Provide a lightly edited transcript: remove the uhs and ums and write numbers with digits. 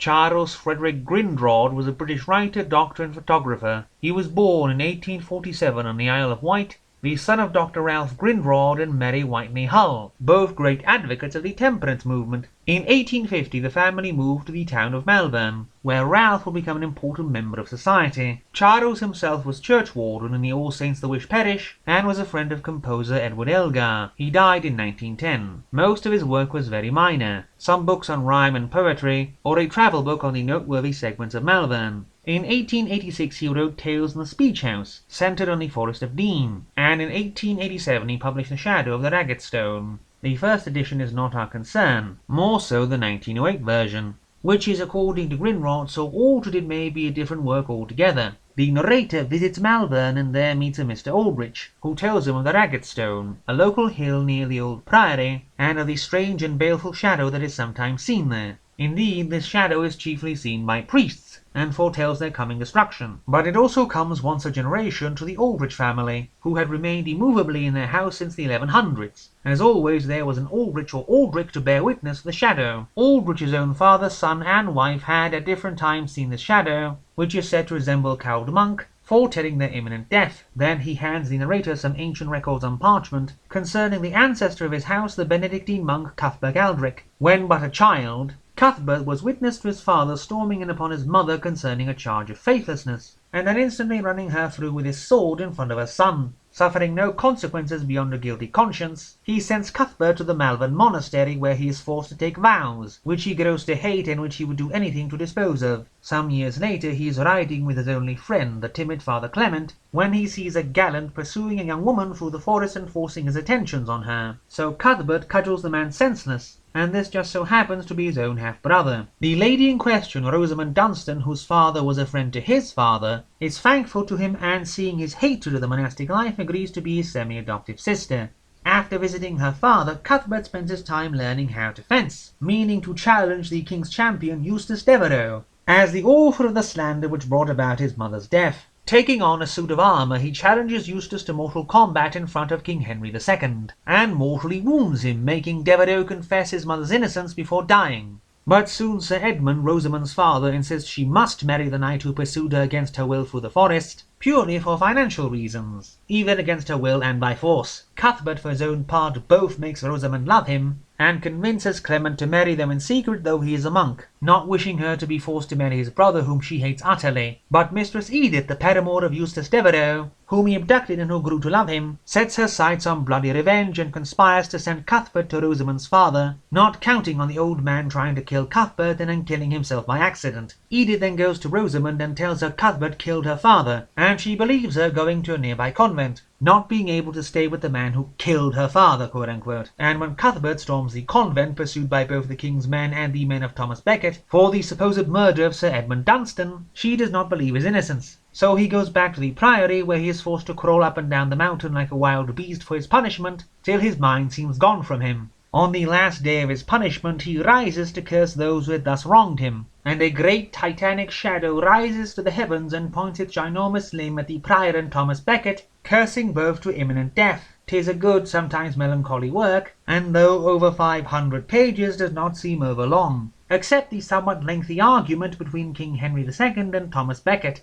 Charles Frederick Grindrod was a British writer, doctor and photographer. He was born in 1847 on the Isle of Wight, the son of Dr. Ralph Grindrod and Mary Whitney Hull, both great advocates of the temperance movement. In 1850 the family moved to the town of Malvern, where Ralph would become an important member of society. Charles himself was churchwarden in the All Saints the Wish parish, and was a friend of composer Edward Elgar. He died in 1910. Most of his work was very minor, some books on rhyme and poetry, or a travel book on the noteworthy segments of Malvern. In 1886 he wrote Tales in the Speech House, centered on the Forest of Dean, and in 1887 he published The Shadow of the Raggedstone. The first edition is not our concern, more so the 1908 version, which is, according to Grindrod, so altered it may be a different work altogether. The narrator visits Malvern and there meets a Mr. Aldrich, who tells him of the Raggedstone, a local hill near the old priory, and of the strange and baleful shadow that is sometimes seen there. Indeed, this shadow is chiefly seen by priests, and foretells their coming destruction. But it also comes once a generation to the Aldrich family, who had remained immovably in their house since the 1100s. As always, there was an Aldrich or Aldrich to bear witness to the shadow. Aldrich's own father, son, and wife had at different times seen this shadow, which is said to resemble a cowled monk, foretelling their imminent death. Then he hands the narrator some ancient records on parchment concerning the ancestor of his house, the Benedictine Monk Cuthbert Alderic. When but a child, Cuthbert was witness to his father storming in upon his mother concerning a charge of faithlessness, and then instantly running her through with his sword in front of her son. Suffering no consequences beyond a guilty conscience, he sends Cuthbert to the Malvern monastery, where he is forced to take vows, which he grows to hate and which he would do anything to dispose of. Some years later he is riding with his only friend, the timid Father Clement, when he sees a gallant pursuing a young woman through the forest and forcing his attentions on her. So Cuthbert cudgels the man senseless, and this just so happens to be his own half-brother. The lady in question, Rosamond Dunstan, whose father was a friend to his father, is thankful to him and, seeing his hatred of the monastic life, agrees to be his semi-adoptive sister. After visiting her father, Cuthbert spends his time learning how to fence, meaning to challenge the king's champion Eustace Devereux, as the author of the slander which brought about his mother's death. Taking on a suit of armour, he challenges Eustace to mortal combat in front of King Henry II, and mortally wounds him, making Devereux confess his mother's innocence before dying. But soon Sir Edmund, Rosamond's father, insists she must marry the knight who pursued her against her will through the forest, purely for financial reasons, even against her will and by force. Cuthbert, for his own part, both makes Rosamond love him, and convinces Clement to marry them in secret, though he is a monk, not wishing her to be forced to marry his brother, whom she hates utterly. But Mistress Edith, the paramour of Eustace Devereux, whom he abducted and who grew to love him, sets her sights on bloody revenge and conspires to send Cuthbert to Rosamond's father, not counting on the old man trying to kill Cuthbert and then killing himself by accident. Edith then goes to Rosamond and tells her Cuthbert killed her father, and she believes her, going to a nearby convent, not being able to stay with the man who killed her father, quote-unquote. And when Cuthbert storms the convent, pursued by both the king's men and the men of Thomas Becket, for the supposed murder of Sir Edmund Dunstan, she does not believe his innocence. So he goes back to the priory, where he is forced to crawl up and down the mountain like a wild beast for his punishment, till his mind seems gone from him. On the last day of his punishment, he rises to curse those who had thus wronged him, and a great titanic shadow rises to the heavens and points its ginormous limb at the prior and Thomas Becket, cursing both to imminent death. 'Tis a good, sometimes melancholy work, and though over 500 pages, does not seem over long, except the somewhat lengthy argument between King Henry II and Thomas Becket.